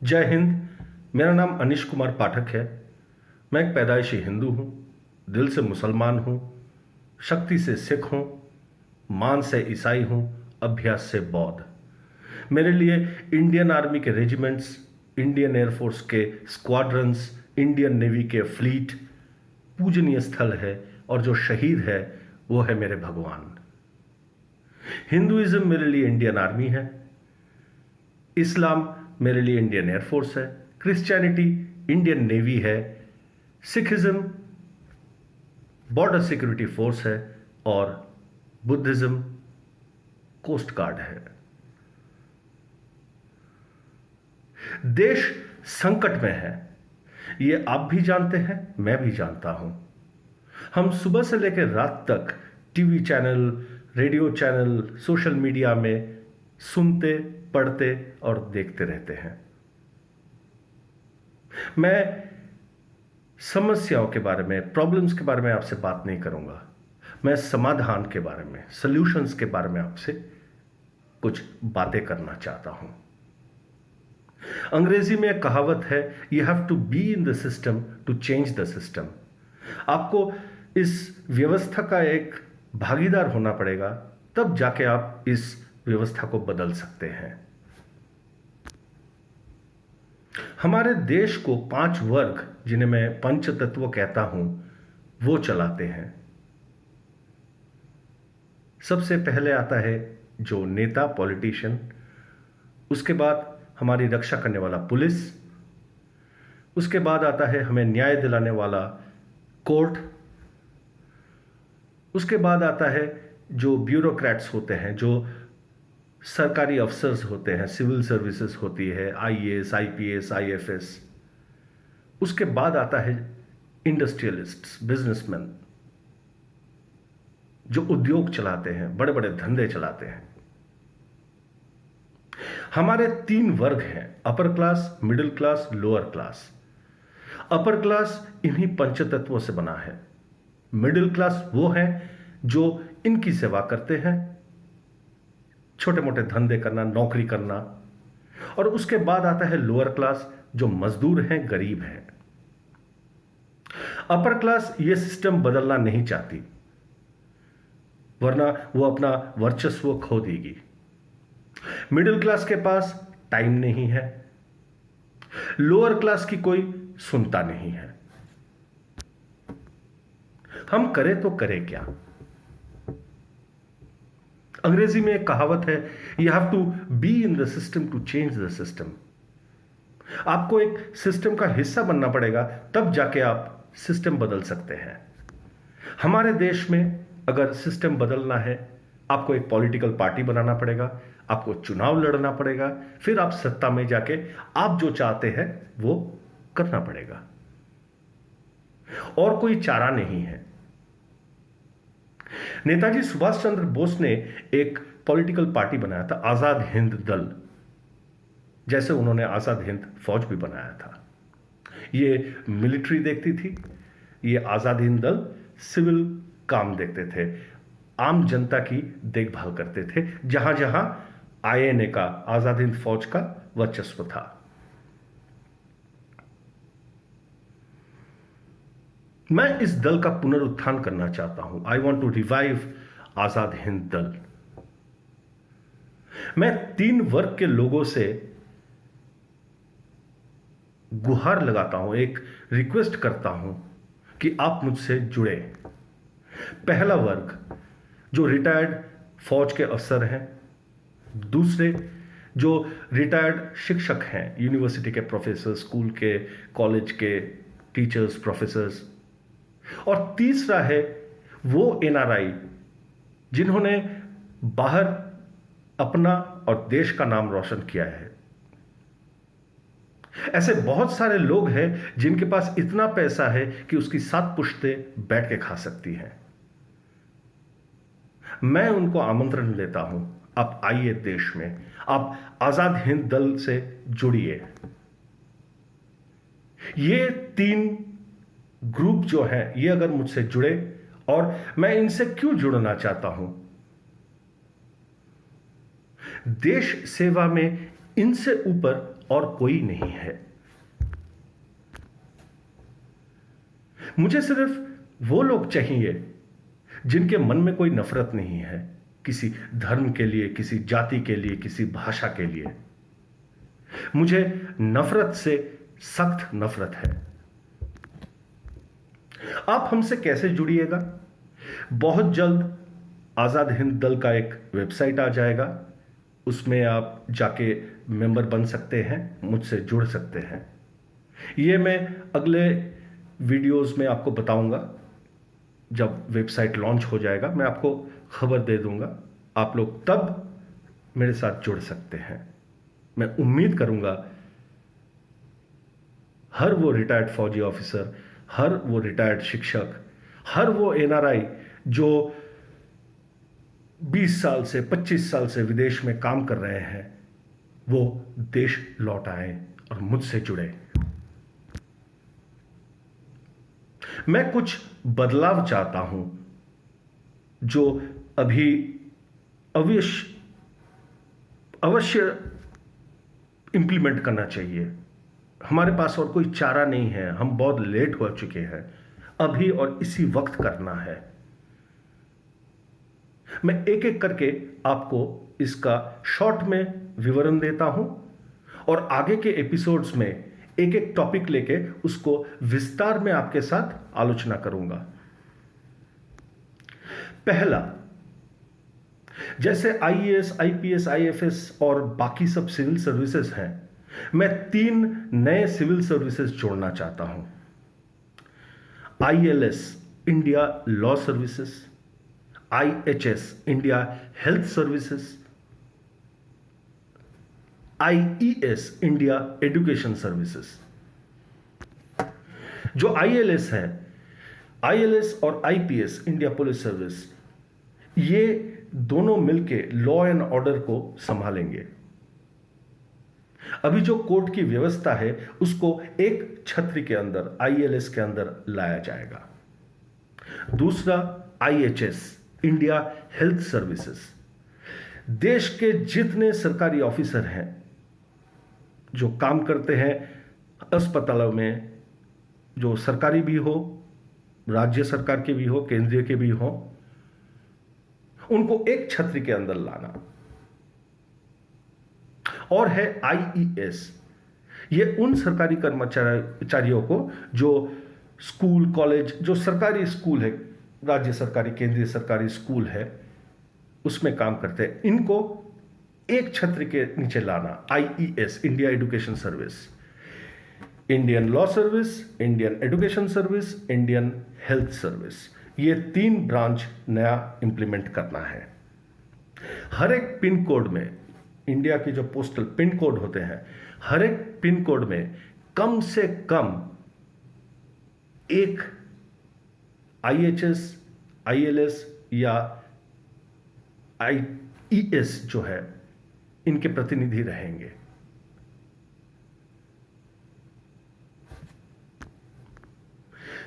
जय हिंद। मेरा नाम अनीश कुमार पाठक है। मैं एक पैदाइशी हिंदू हूँ, दिल से मुसलमान हूँ, शक्ति से सिख हूँ, मान से ईसाई हूँ, अभ्यास से बौद्ध। मेरे लिए इंडियन आर्मी के रेजिमेंट्स, इंडियन एयरफोर्स के स्क्वाड्रंस, इंडियन नेवी के फ्लीट पूजनीय स्थल है, और जो शहीद है वो है मेरे भगवान। हिंदुइज्म मेरे लिए इंडियन आर्मी है, इस्लाम मेरे लिए इंडियन एयरफोर्स है, क्रिश्चियनिटी इंडियन नेवी है, सिखिज्म बॉर्डर सिक्योरिटी फोर्स है, और बुद्धिज्म कोस्ट गार्ड है। देश संकट में है, ये आप भी जानते हैं, मैं भी जानता हूं। हम सुबह से लेकर रात तक TV channel, radio channel, social media में सुनते, पढ़ते और देखते रहते हैं। मैं समस्याओं के बारे में, प्रॉब्लम्स के बारे में आपसे बात नहीं करूंगा। मैं समाधान के बारे में, सॉल्यूशंस के बारे में आपसे कुछ बातें करना चाहता हूं। अंग्रेजी में एक कहावत है, you have to be in the system to change the system. आपको इस व्यवस्था का एक भागीदार होना पड़ेगा, तब जाके आप इस व्यवस्था को बदल सकते हैं। हमारे देश को 5 वर्ग, जिन्हें मैं पंच तत्व कहता हूं, वो चलाते हैं। सबसे पहले आता है जो नेता, पॉलिटिशियन, उसके बाद हमारी रक्षा करने वाला पुलिस, उसके बाद आता है हमें न्याय दिलाने वाला कोर्ट, उसके बाद आता है जो ब्यूरोक्रेट्स होते हैं, जो सरकारी अफसर्स होते हैं, सिविल सर्विसेज होती है, आईएएस, आईपीएस, आईएफएस। उसके बाद आता है इंडस्ट्रियलिस्ट्स, बिजनेसमैन, जो उद्योग चलाते हैं, बड़े बड़े धंधे चलाते हैं। हमारे 3 वर्ग हैं, upper class, middle class, lower class. Upper class इन्हीं पंचतत्वों से बना है। मिडिल क्लास वो है जो इनकी सेवा करते हैं, छोटे मोटे धंधे करना, नौकरी करना। और उसके बाद आता है लोअर क्लास, जो मजदूर हैं, गरीब हैं। अपर क्लास ये सिस्टम बदलना नहीं चाहती, वरना वो अपना वर्चस्व खो देगी। मिडिल क्लास के पास टाइम नहीं है, लोअर क्लास की कोई सुनता नहीं है। हम करें तो करें क्या? अंग्रेजी में एक कहावत है, you have to be in the system to change the system. आपको एक सिस्टम का हिस्सा बनना पड़ेगा, तब जाके आप सिस्टम बदल सकते हैं। हमारे देश में अगर सिस्टम बदलना है, आपको एक पॉलिटिकल पार्टी बनाना पड़ेगा, आपको चुनाव लड़ना पड़ेगा, फिर आप सत्ता में जाके आप जो चाहते हैं वो करना पड़ेगा, और कोई चारा नहीं है। नेताजी सुभाष चंद्र बोस ने एक पॉलिटिकल पार्टी बनाया था, आजाद हिंद दल, जैसे उन्होंने आजाद हिंद फौज भी बनाया था। ये मिलिट्री देखती थी, ये आजाद हिंद दल सिविल काम देखते थे, आम जनता की देखभाल करते थे, जहां जहां आईएनए का, आजाद हिंद फौज का वर्चस्व था। मैं इस दल का पुनरुत्थान करना चाहता हूं। I want to revive Azad Hind दल। मैं 3 वर्ग के लोगों से गुहार लगाता हूं, एक रिक्वेस्ट करता हूं कि आप मुझसे जुड़े। पहला वर्ग जो रिटायर्ड फौज के अफसर हैं, दूसरे जो रिटायर्ड शिक्षक हैं, यूनिवर्सिटी के प्रोफेसर, स्कूल के, कॉलेज के टीचर्स, प्रोफेसर्स, और तीसरा है वो एनआरआई जिन्होंने बाहर अपना और देश का नाम रोशन किया है। ऐसे बहुत सारे लोग हैं जिनके पास इतना पैसा है कि उसकी 7 पुश्तें बैठ के खा सकती हैं। मैं उनको आमंत्रण देता हूं, आप आइए देश में, आप आजाद हिंद दल से जुड़िए। ये 3 ग्रुप जो है, ये अगर मुझसे जुड़े, और मैं इनसे क्यों जुड़ना चाहता हूं? देश सेवा में इनसे ऊपर और कोई नहीं है। मुझे सिर्फ वो लोग चाहिए जिनके मन में कोई नफरत नहीं है, किसी धर्म के लिए, किसी जाति के लिए, किसी भाषा के लिए। मुझे नफरत से सख्त नफरत है। आप हमसे कैसे जुड़िएगा? बहुत जल्द आजाद हिंद दल का एक वेबसाइट आ जाएगा, उसमें आप जाके मेंबर बन सकते हैं, मुझसे जुड़ सकते हैं। ये मैं अगले वीडियोस में आपको बताऊंगा। जब वेबसाइट लॉन्च हो जाएगा मैं आपको खबर दे दूंगा, आप लोग तब मेरे साथ जुड़ सकते हैं। मैं उम्मीद करूंगा हर वो रिटायर्ड फौजी ऑफिसर, हर वो रिटायर्ड शिक्षक, हर वो एनआरआई जो 20 साल से 25 साल से विदेश में काम कर रहे हैं, वो देश लौट आए और मुझसे जुड़े। मैं कुछ बदलाव चाहता हूं जो अभी अवश्य इंप्लीमेंट करना चाहिए। हमारे पास और कोई चारा नहीं है, हम बहुत लेट हो चुके हैं, अभी और इसी वक्त करना है। मैं एक एक करके आपको इसका शॉर्ट में विवरण देता हूं और आगे के एपिसोड्स में एक एक टॉपिक लेके उसको विस्तार में आपके साथ आलोचना करूंगा। पहला, जैसे आईएएस, आईपीएस, आईएफएस और बाकी सब सिविल सर्विसेज हैं, मैं 3 नए सिविल सर्विसेज जोड़ना चाहता हूं। ILS, India law services, IHS, India health services, IES, India education services. जो आईएलएस है, आईएलएस और आईपीएस, इंडिया पुलिस सर्विस, ये दोनों मिलके लॉ एंड ऑर्डर को संभालेंगे। अभी जो कोर्ट की व्यवस्था है उसको एक छतरी के अंदर, आईएलएस के अंदर लाया जाएगा। दूसरा, आईएचएस, इंडिया हेल्थ सर्विसेज। देश के जितने सरकारी ऑफिसर हैं जो काम करते हैं अस्पतालों में, जो सरकारी भी हो, राज्य सरकार के भी हो, केंद्रीय के भी हो, उनको एक छतरी के अंदर लाना। और है आईईएस, ये उन सरकारी कर्मचारियों को जो स्कूल, कॉलेज, जो सरकारी स्कूल है, राज्य सरकारी, केंद्रीय सरकारी स्कूल है, उसमें काम करते हैं, इनको एक छतरी के नीचे लाना। IES, India education service, Indian law service, Indian education service, Indian health service, ये 3 ब्रांच नया इंप्लीमेंट करना है। हर एक पिन कोड में, इंडिया के जो पोस्टल पिन कोड होते हैं, हर एक पिन कोड में कम से कम एक आईएचएस, आईएलएस या आईईएस जो है, इनके प्रतिनिधि रहेंगे।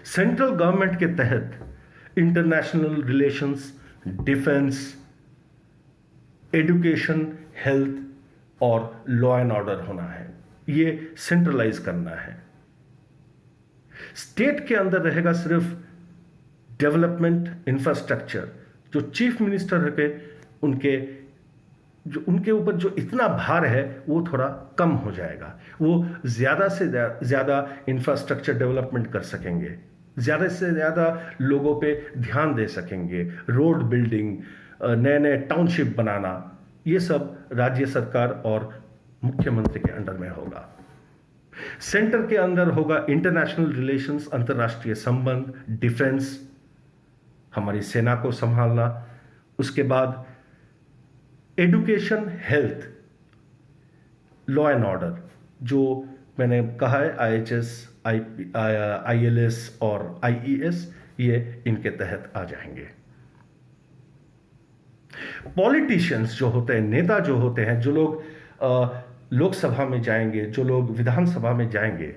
सेंट्रल गवर्नमेंट के तहत international relations, defence, education, health और लॉ एंड ऑर्डर होना है। ये सेंट्रलाइज करना है। स्टेट के अंदर रहेगा सिर्फ डेवलपमेंट इंफ्रास्ट्रक्चर। जो चीफ मिनिस्टर है, उनके ऊपर जो इतना भार है वो थोड़ा कम हो जाएगा। वो ज्यादा से ज्यादा इंफ्रास्ट्रक्चर डेवलपमेंट कर सकेंगे, ज्यादा से ज्यादा लोगों पे ध्यान दे सकेंगे। रोड बिल्डिंग, नए नए टाउनशिप बनाना, ये सब राज्य सरकार और मुख्यमंत्री के अंडर में होगा। सेंटर के अंदर होगा इंटरनेशनल रिलेशंस, अंतर्राष्ट्रीय संबंध, डिफेंस, हमारी सेना को संभालना। उसके बाद education, health, law and order, जो मैंने कहा है आईएचएस, आईएलएस और आईईएस, ये इनके तहत आ जाएंगे। पॉलिटिशियंस जो होते हैं, नेता जो होते हैं, जो लोग लोकसभा में जाएंगे, जो लोग विधानसभा में जाएंगे,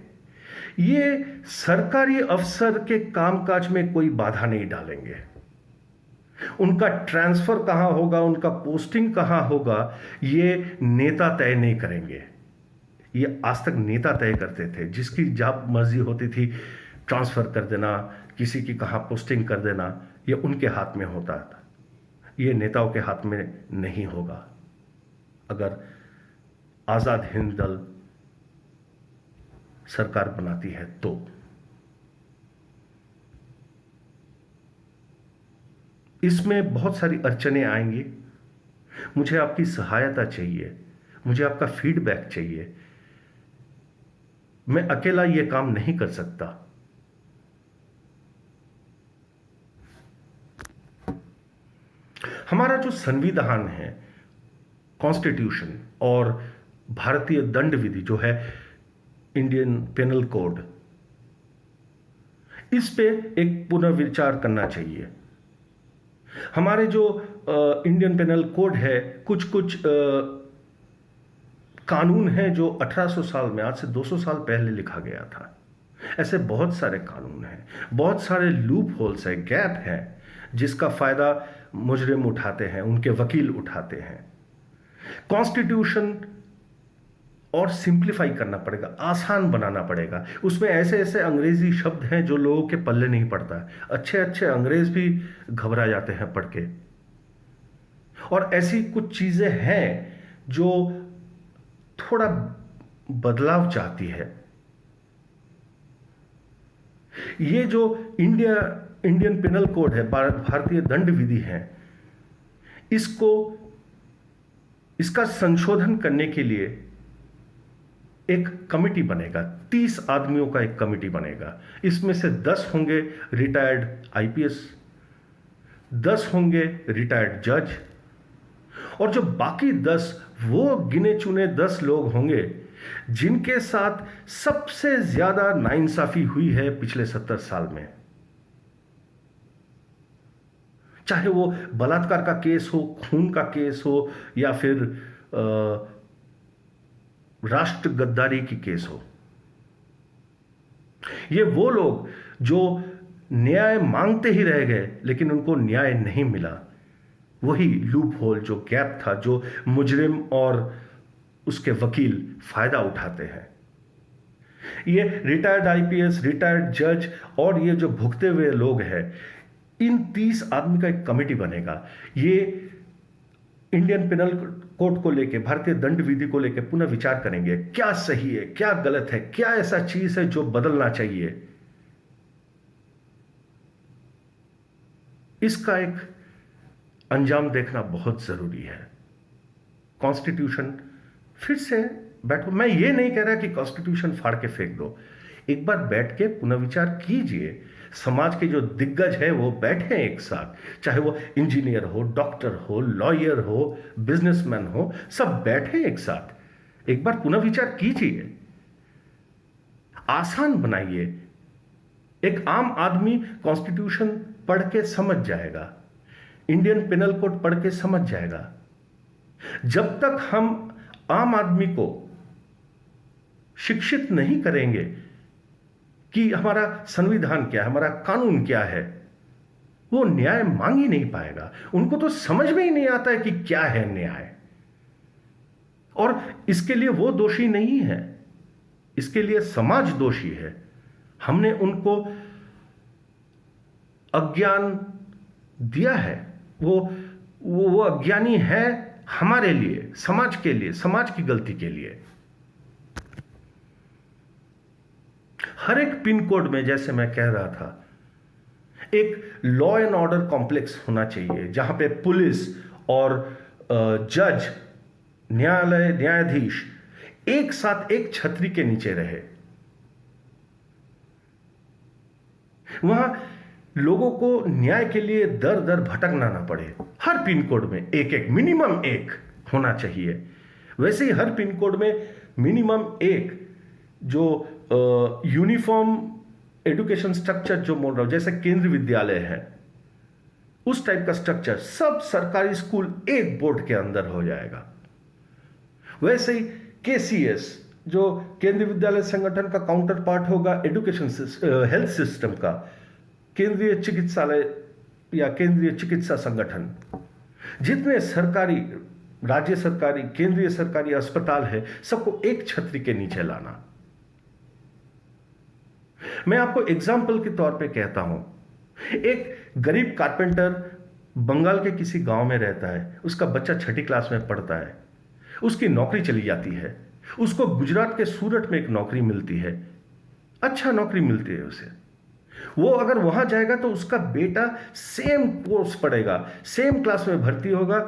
ये सरकारी अफसर के कामकाज में कोई बाधा नहीं डालेंगे। उनका ट्रांसफर कहां होगा, उनका पोस्टिंग कहां होगा, ये नेता तय नहीं करेंगे। ये आज तक नेता तय करते थे, जिसकी जब मर्जी होती थी ट्रांसफर कर देना, किसी की कहां पोस्टिंग कर देना, ये उनके हाथ में होता था। ये नेताओं के हाथ में नहीं होगा। अगर आजाद हिंद दल सरकार बनाती है तो इसमें बहुत सारी अड़चनें आएंगी। मुझे आपकी सहायता चाहिए, मुझे आपका फीडबैक चाहिए। मैं अकेला यह काम नहीं कर सकता। हमारा जो संविधान है, कॉन्स्टिट्यूशन, और भारतीय दंड विधि जो है इंडियन पेनल कोड, इस पे एक पुनर्विचार करना चाहिए। हमारे जो इंडियन पेनल कोड है, कुछ कुछ कानून हैं जो 1800 साल में, आज से 200 साल पहले लिखा गया था। ऐसे बहुत सारे कानून हैं, बहुत सारे लूप होल्स है, गैप है, जिसका फायदा मुजरिम उठाते हैं, उनके वकील उठाते हैं। कॉन्स्टिट्यूशन और सिंप्लीफाई करना पड़ेगा, आसान बनाना पड़ेगा। उसमें ऐसे ऐसे अंग्रेजी शब्द हैं जो लोगों के पल्ले नहीं पड़ता। अच्छे अच्छे अंग्रेज भी घबरा जाते हैं पढ़ के। और ऐसी कुछ चीजें हैं जो थोड़ा बदलाव चाहती है। ये जो इंडियन पेनल कोड है, भारतीय दंड विधि है, इसका संशोधन करने के लिए एक कमिटी बनेगा। 30 आदमियों का एक कमिटी बनेगा। इसमें से 10 होंगे रिटायर्ड आईपीएस, 10 होंगे रिटायर्ड जज, और जो बाकी 10 वो गिने चुने 10 लोग होंगे जिनके साथ सबसे ज्यादा नाइंसाफी हुई है पिछले 70 साल में। चाहे वो बलात्कार का केस हो, खून का केस हो, या फिर राष्ट्र गद्दारी की केस हो। ये वो लोग जो न्याय मांगते ही रह गए लेकिन उनको न्याय नहीं मिला। वही लूप होल, जो गैप था, जो मुजरिम और उसके वकील फायदा उठाते हैं। ये रिटायर्ड आईपीएस, रिटायर्ड जज और ये जो भुगते हुए लोग हैं, इन 30 आदमी का एक कमेटी बनेगा। ये इंडियन पेनल कोड को लेके, भारतीय दंड विधि को लेके पुनः विचार करेंगे। क्या सही है, क्या गलत है, क्या ऐसा चीज है जो बदलना चाहिए। इसका एक अंजाम देखना बहुत जरूरी है। कॉन्स्टिट्यूशन फिर से बैठो। मैं ये नहीं कह रहा कि कॉन्स्टिट्यूशन फाड़ के फेंक दो। एक बार बैठ के पुनर्विचार कीजिए। समाज के जो दिग्गज है वो बैठे एक साथ, चाहे वो इंजीनियर हो, डॉक्टर हो, लॉयर हो, बिजनेसमैन हो, सब बैठे एक साथ। एक बार पुनर्विचार कीजिए, आसान बनाइए। एक आम आदमी कॉन्स्टिट्यूशन पढ़ के समझ जाएगा, इंडियन पेनल कोड पढ़ के समझ जाएगा। जब तक हम आम आदमी को शिक्षित नहीं करेंगे कि हमारा संविधान क्या है, हमारा कानून क्या है, वो न्याय मांग ही नहीं पाएगा। उनको तो समझ में ही नहीं आता है कि क्या है न्याय। और इसके लिए वो दोषी नहीं है, इसके लिए समाज दोषी है। हमने उनको अज्ञान दिया है। वो अज्ञानी है हमारे लिए, समाज के लिए, समाज की गलती के लिए। हर एक पिन कोड में, जैसे मैं कह रहा था, एक लॉ एंड ऑर्डर कॉम्प्लेक्स होना चाहिए, जहां पे पुलिस और जज, न्यायालय, न्यायाधीश एक साथ एक छतरी के नीचे रहे। वहां लोगों को न्याय के लिए दर दर भटकना ना पड़े। हर पिन कोड में एक एक, मिनिमम एक होना चाहिए। वैसे ही हर पिन कोड में मिनिमम एक जो यूनिफॉर्म एजुकेशन स्ट्रक्चर जो बोल रहा हूं, जैसे केंद्रीय विद्यालय है, उस टाइप का स्ट्रक्चर सब सरकारी स्कूल एक बोर्ड के अंदर हो जाएगा। वैसे ही केसीएस जो केंद्रीय विद्यालय संगठन का काउंटर पार्ट होगा एजुकेशन हेल्थ सिस्टम का, केंद्रीय चिकित्सालय या केंद्रीय चिकित्सा संगठन, जितने सरकारी, राज्य सरकारी, केंद्रीय सरकारी अस्पताल है, सबको एक छतरी के नीचे लाना। मैं आपको एग्जाम्पल के तौर पे कहता हूं, एक गरीब कारपेंटर बंगाल के किसी गांव में रहता है, उसका बच्चा छठी क्लास में पढ़ता है, उसकी नौकरी चली जाती है, उसको गुजरात के सूरत में एक नौकरी मिलती है, अच्छा नौकरी मिलती है उसे। वो अगर वहां जाएगा तो उसका बेटा सेम कोर्स पढ़ेगा, सेम क्लास में भर्ती होगा,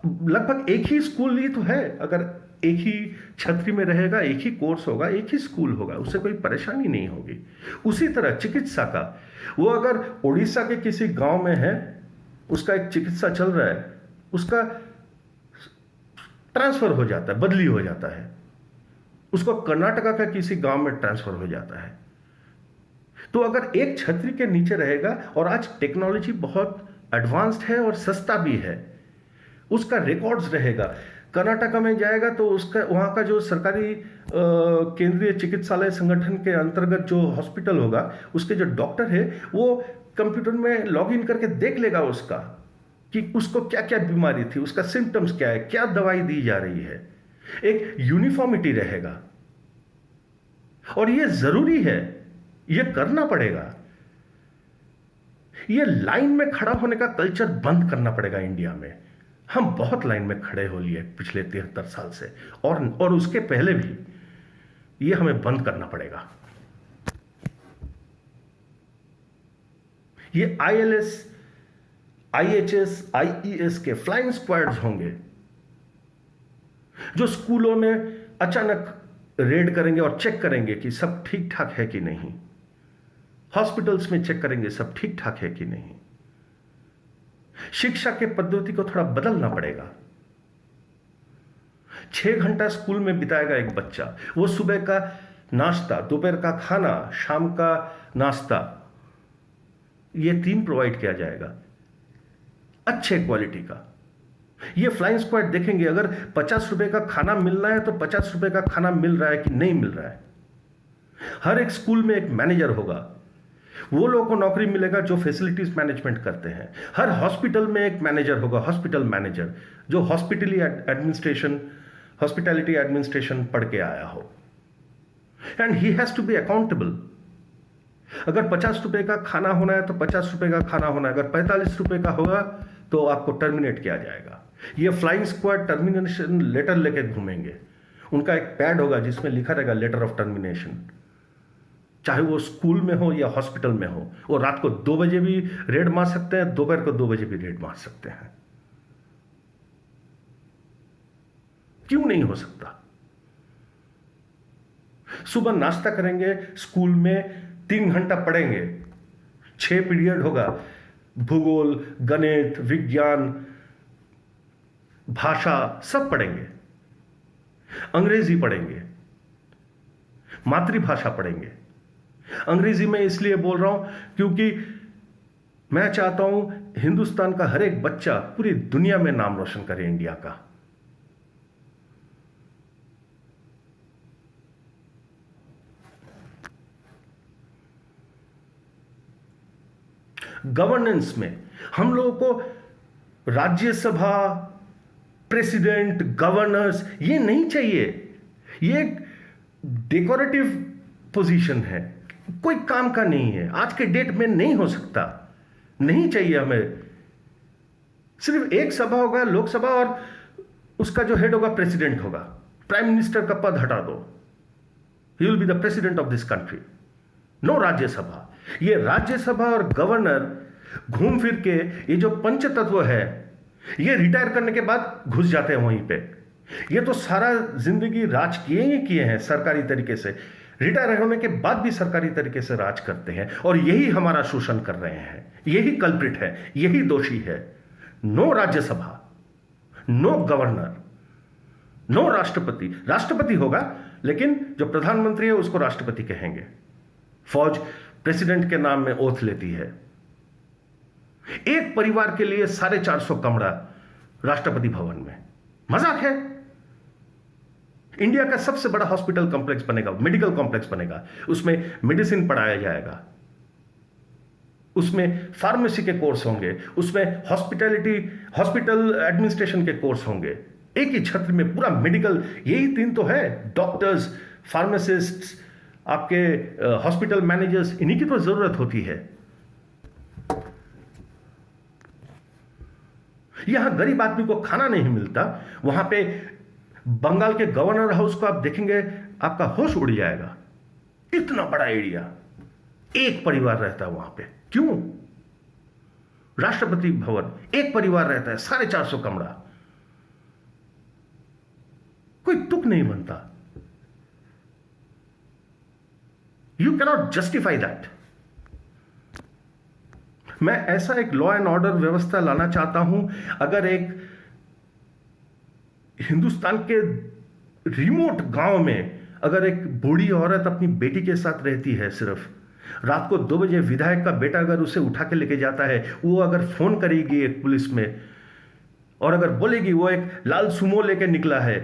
लगभग एक ही स्कूल ही तो है, अगर एक ही छतरी में रहेगा, एक ही कोर्स होगा, एक ही स्कूल होगा, उसे कोई परेशानी नहीं होगी। उसी तरह चिकित्सा का, वो अगर उड़ीसा के किसी गांव में है, उसका एक चिकित्सा चल रहा है, उसका ट्रांसफर हो जाता है, बदली हो जाता है, उसको कर्नाटका का किसी गांव में ट्रांसफर हो जाता है। तो अगर एक छतरी के नीचे रहेगा, और आज टेक्नोलॉजी बहुत एडवांस्ड है और सस्ता भी है, उसका रिकॉर्ड्स रहेगा। कर्नाटका में जाएगा तो उसका वहाँ का जो सरकारी केंद्रीय चिकित्सालय संगठन के अंतर्गत जो हॉस्पिटल होगा, उसके जो डॉक्टर है वो कंप्यूटर में लॉग इन करके देख लेगा उसका कि उसको क्या क्या बीमारी थी, उसका सिम्टम्स क्या है, क्या दवाई दी जा रही है। एक यूनिफॉर्मिटी रहेगा, और ये जरूरी है, ये करना पड़ेगा। ये लाइन में खड़ा होने का कल्चर बंद करना पड़ेगा इंडिया में। हम बहुत लाइन में खड़े हो लिए पिछले 73 साल से, और उसके पहले भी। ये हमें बंद करना पड़ेगा। ये ILS, IHS, IES के फ्लाइंग स्क्वाड्स होंगे, जो स्कूलों में अचानक रेड करेंगे और चेक करेंगे कि सब ठीक ठाक है कि नहीं। हॉस्पिटल्स में चेक करेंगे सब ठीक ठाक है कि नहीं। शिक्षा के पद्धति को थोड़ा बदलना पड़ेगा। 6 घंटा स्कूल में बिताएगा एक बच्चा, वो सुबह का नाश्ता, दोपहर का खाना, शाम का नाश्ता, ये 3 प्रोवाइड किया जाएगा, अच्छे क्वालिटी का। ये फ्लाइंग स्क्वाड देखेंगे, अगर 50 रुपए का खाना मिलना है तो 50 रुपए का खाना मिल रहा है कि नहीं मिल रहा है। हर एक स्कूल में एक मैनेजर होगा, वो लोगों को नौकरी मिलेगा जो फैसिलिटीज मैनेजमेंट करते हैं। हर हॉस्पिटल में एक मैनेजर होगा, हॉस्पिटल मैनेजर, जो हॉस्पिटैलिटी एडमिनिस्ट्रेशन पढ़ के आया हो, and he has to be accountable. अगर 50 रुपए का खाना होना है तो 50 रुपए का खाना होना है, अगर 45 रुपए का होगा तो आपको टर्मिनेट किया जाएगा। ये फ्लाइंग स्क्वाड टर्मिनेशन लेटर लेके घूमेंगे, उनका एक पैड होगा जिसमें लिखा रहेगा लेटर ऑफ टर्मिनेशन, चाहे वो स्कूल में हो या हॉस्पिटल में हो। वो रात को 2 बजे भी रेड मार सकते हैं, दोपहर को 2 बजे भी रेड मार सकते हैं। क्यों नहीं हो सकता? सुबह नाश्ता करेंगे, स्कूल में 3 घंटा पढ़ेंगे, 6 पीरियड होगा, भूगोल, गणित, विज्ञान, भाषा सब पढ़ेंगे, अंग्रेजी पढ़ेंगे, मातृभाषा पढ़ेंगे। अंग्रेजी में इसलिए बोल रहा हूं क्योंकि मैं चाहता हूं हिंदुस्तान का हर एक बच्चा पूरी दुनिया में नाम रोशन करे इंडिया का। गवर्नेंस में हम लोगों को राज्यसभा, प्रेसिडेंट, गवर्नर्स ये नहीं चाहिए। ये एक डेकोरेटिव पोजीशन है, कोई काम का नहीं है, आज के डेट में नहीं हो सकता, नहीं चाहिए हमें। सिर्फ एक सभा होगा, लोकसभा, और उसका जो हेड होगा प्रेसिडेंट होगा। प्राइम मिनिस्टर का पद हटा दो, he will be the president of this country. No Rajya Sabha. ये राज्यसभा और गवर्नर घूम फिर के, ये जो पंचतत्व है, ये रिटायर करने के बाद घुस जाते हैं वहीं पे। ये तो सारा जिंदगी राज किए ही किए हैं सरकारी तरीके से, रिटायर होने के बाद भी सरकारी तरीके से राज करते हैं, और यही हमारा शोषण कर रहे हैं, यही कल्प्रिट है, यही दोषी है। No Rajya Sabha, no governor, no rashtrapati. राष्ट्रपति होगा लेकिन जो प्रधानमंत्री है उसको राष्ट्रपति कहेंगे। फौज प्रेसिडेंट के नाम में ओथ लेती है। एक परिवार के लिए 450 कमरा राष्ट्रपति भवन में, मजाक है। इंडिया का सबसे बड़ा हॉस्पिटल कॉम्प्लेक्स बनेगा, मेडिकल कॉम्प्लेक्स बनेगा, उसमें मेडिसिन पढ़ाया जाएगा, उसमें फार्मेसी के कोर्स होंगे, उसमें हॉस्पिटल एडमिनिस्ट्रेशन के कोर्स होंगे। एक ही छत्र में पूरा मेडिकल, यही तीन तो है, डॉक्टर्स, फार्मासिस्ट्स, आपके हॉस्पिटल मैनेजर्स, इन्हीं की तो जरूरत होती है। यहां गरीब आदमी को खाना नहीं मिलता, वहां पे बंगाल के गवर्नर हाउस को आप देखेंगे, आपका होश उड़ जाएगा। इतना बड़ा एरिया, एक परिवार रहता है वहां पे। क्यों? राष्ट्रपति भवन, एक परिवार रहता है, 450 कमरा, कोई तुक नहीं बनता। You cannot justify that. मैं ऐसा एक लॉ एंड ऑर्डर व्यवस्था लाना चाहता हूं। अगर एक हिंदुस्तान के रिमोट गांव में अगर एक बूढ़ी औरत अपनी बेटी के साथ रहती है, सिर्फ रात को 2 बजे विधायक का बेटा अगर उसे उठा के लेके जाता है, वो अगर फोन करेगी एक पुलिस में और अगर बोलेगी वो एक लाल सुमो लेके निकला है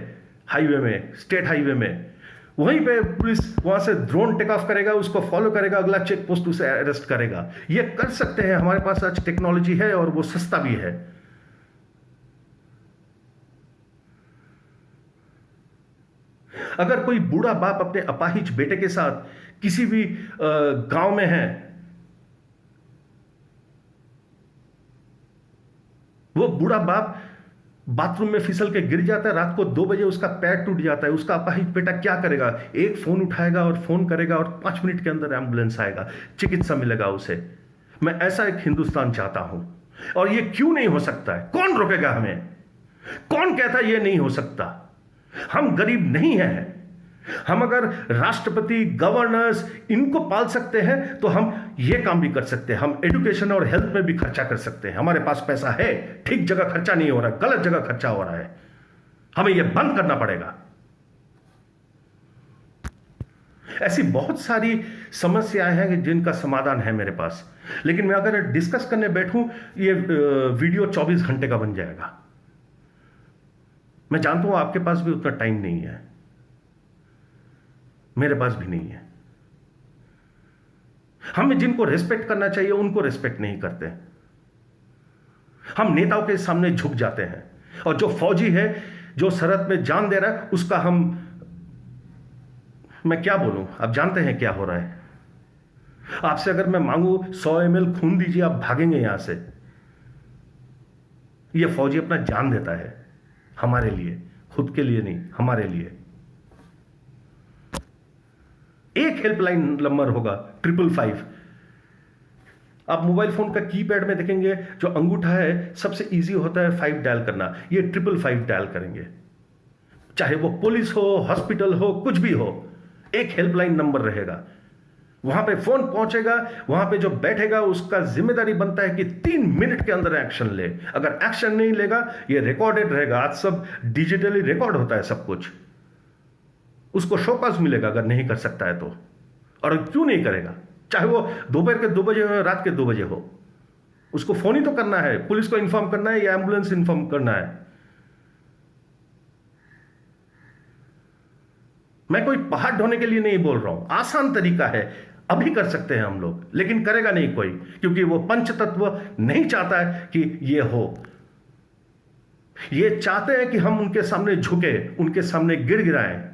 हाईवे में, स्टेट हाईवे में, वहीं पे पुलिस वहां से ड्रोन टेक ऑफ करेगा, उसको फॉलो करेगा, अगला चेक पोस्ट उसे अरेस्ट करेगा। ये कर सकते हैं, हमारे पास आज टेक्नोलॉजी है और वो सस्ता भी है। अगर कोई बूढ़ा बाप अपने अपाहिज बेटे के साथ किसी भी गांव में है, वो बूढ़ा बाप बाथरूम में फिसल के गिर जाता है, रात को 2 बजे उसका पैर टूट जाता है, उसका अपाहिज बेटा क्या करेगा? एक फोन उठाएगा और फोन करेगा और 5 मिनट के अंदर एम्बुलेंस आएगा, चिकित्सा मिलेगा उसे। मैं ऐसा एक हिंदुस्तान चाहता हूं। और ये क्यों नहीं हो सकता है? कौन रोकेगा हमें? कौन कहता है ये नहीं हो सकता? हम गरीब नहीं हैं। हम अगर राष्ट्रपति, गवर्नर्स इनको पाल सकते हैं तो हम ये काम भी कर सकते हैं। हम एजुकेशन और हेल्थ में भी खर्चा कर सकते हैं। हमारे पास पैसा है, ठीक जगह खर्चा नहीं हो रहा, गलत जगह खर्चा हो रहा है। हमें यह बंद करना पड़ेगा। ऐसी बहुत सारी समस्याएं हैं जिनका समाधान है मेरे पास, लेकिन मैं अगर डिस्कस करने बैठूं, ये वीडियो 24 घंटे का बन जाएगा। मैं जानता हूं आपके पास भी उतना टाइम नहीं है, मेरे पास भी नहीं है। हमें जिनको रेस्पेक्ट करना चाहिए उनको रेस्पेक्ट नहीं करते। हम नेताओं के सामने झुक जाते हैं, और जो फौजी है, जो सरहद में जान दे रहा है, उसका मैं क्या बोलूं? आप जानते हैं क्या हो रहा है। आपसे अगर मैं मांगू 100 ml खून दीजिए, आप भागेंगे यहां से। यह फौजी अपना जान देता है हमारे लिए, खुद के लिए नहीं, हमारे लिए। एक हेल्पलाइन नंबर होगा 555। आप मोबाइल फोन का कीपैड में देखेंगे, जो अंगूठा है सबसे इजी होता है 5 डायल करना। ये 555 डायल करेंगे, चाहे वो पुलिस हो, हॉस्पिटल हो, कुछ भी हो, एक हेल्पलाइन नंबर रहेगा। वहां पे फोन पहुंचेगा, वहां पे जो बैठेगा उसका जिम्मेदारी बनता है कि 3 मिनट के अंदर एक्शन ले। अगर एक्शन नहीं लेगा, ये रिकॉर्डेड रहेगा। आज सब डिजिटली रिकॉर्ड होता है सब कुछ। उसको शोकॉज मिलेगा अगर नहीं कर सकता है तो। और क्यों नहीं करेगा? चाहे वो दोपहर के 2 बजे हो, रात के 2 बजे हो, उसको फोन ही तो करना है। पुलिस को इन्फॉर्म करना है या एम्बुलेंस इन्फॉर्म करना है। मैं कोई पहाड़ ढोने के लिए नहीं बोल रहा हूं, आसान तरीका है, अभी कर सकते हैं हम लोग, लेकिन करेगा नहीं कोई, क्योंकि वो पंचतत्व नहीं चाहता है कि ये हो। ये चाहते हैं कि हम उनके सामने झुके, उनके सामने गिड़गिड़ाएं।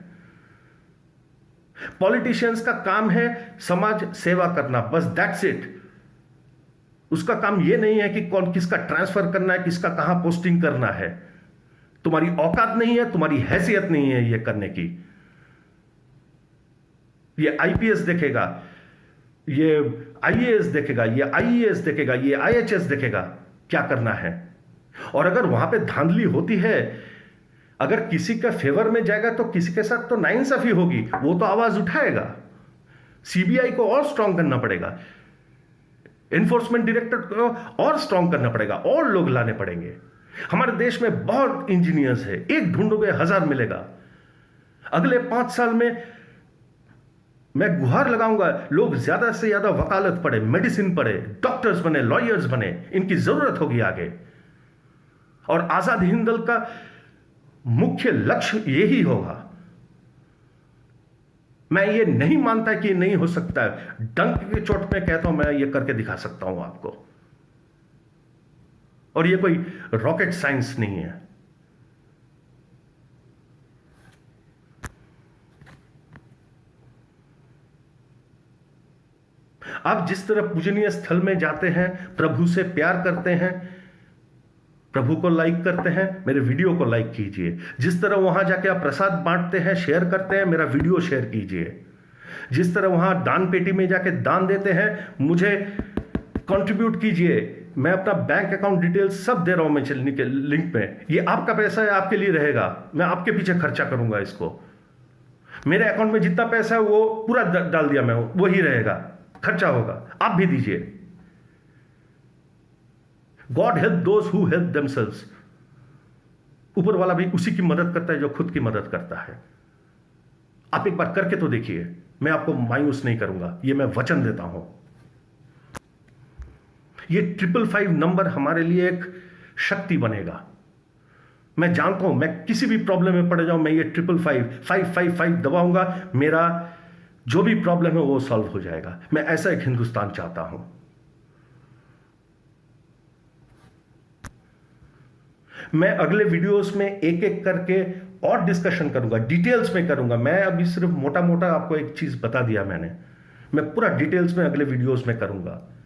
पॉलिटिशियंस का काम है समाज सेवा करना, बस दैट्स इट। उसका काम यह नहीं है कि कौन किसका ट्रांसफर करना है, किसका कहां पोस्टिंग करना है। तुम्हारी औकात नहीं है, तुम्हारी हैसियत नहीं है यह करने की। ये आईपीएस देखेगा, ये आईएएस देखेगा, ये आईएएस देखेगा, ये आईएचएस देखेगा क्या करना है। और अगर वहां पे धांधली होती है, अगर किसी का फेवर में जाएगा तो किसी के साथ तो नाइंसाफी होगी, वो तो आवाज उठाएगा। सीबीआई को और स्ट्रांग करना पड़ेगा, एनफोर्समेंट डायरेक्टरेट को और स्ट्रांग करना पड़ेगा, और लोग लाने पड़ेंगे। हमारे देश में बहुत इंजीनियर्स है, एक ढूंढोगे 1000 मिलेगा। अगले 5 साल में मैं गुहार लगाऊंगा, लोग ज्यादा से ज्यादा वकालत पढ़े, मेडिसिन पढ़े, डॉक्टर्स बने, लॉयर्स बने। इनकी जरूरत होगी आगे। और आजाद हिंद दल का मुख्य लक्ष्य यही होगा। मैं ये नहीं मानता कि नहीं हो सकता है, डंक की चोट में कहता हूं मैं ये करके दिखा सकता हूं आपको। और ये कोई रॉकेट साइंस नहीं है। आप जिस तरह पूजनीय स्थल में जाते हैं, प्रभु से प्यार करते हैं, प्रभु को लाइक करते हैं, मेरे वीडियो को लाइक कीजिए। जिस तरह वहां जाके आप प्रसाद बांटते हैं, शेयर करते हैं, मेरा वीडियो शेयर कीजिए। जिस तरह वहां दान पेटी में जाके दान देते हैं, मुझे कंट्रीब्यूट कीजिए। मैं अपना बैंक अकाउंट डिटेल्स सब दे रहा हूं मैं चलने के लिंक में। ये आपका पैसा है, आपके लिए रहेगा, मैं आपके पीछे खर्चा करूंगा इसको। मेरे अकाउंट में जितना पैसा है वो पूरा डाल दिया मैं, वही रहेगा, खर्चा होगा, आप भी दीजिए। God help those who help themselves. ऊपर वाला भी उसी की मदद करता है जो खुद की मदद करता है। आप एक बार करके तो देखिए, मैं आपको मायूस नहीं करूंगा, ये मैं वचन देता हूं। ये 555 नंबर हमारे लिए एक शक्ति बनेगा। मैं जानता हूं, मैं किसी भी प्रॉब्लम में पड़ जाऊं, मैं ये 555 दबाऊंगा, मेरा जो भी प्रॉब्लम है वो सॉल्व हो जाएगा। मैं ऐसा एक हिंदुस्तान चाहता हूं। मैं अगले वीडियोस में एक एक करके और डिस्कशन करूंगा, डिटेल्स में करूंगा। मैं अभी सिर्फ मोटा मोटा आपको एक चीज बता दिया मैंने, मैं पूरा डिटेल्स में अगले वीडियोस में करूंगा।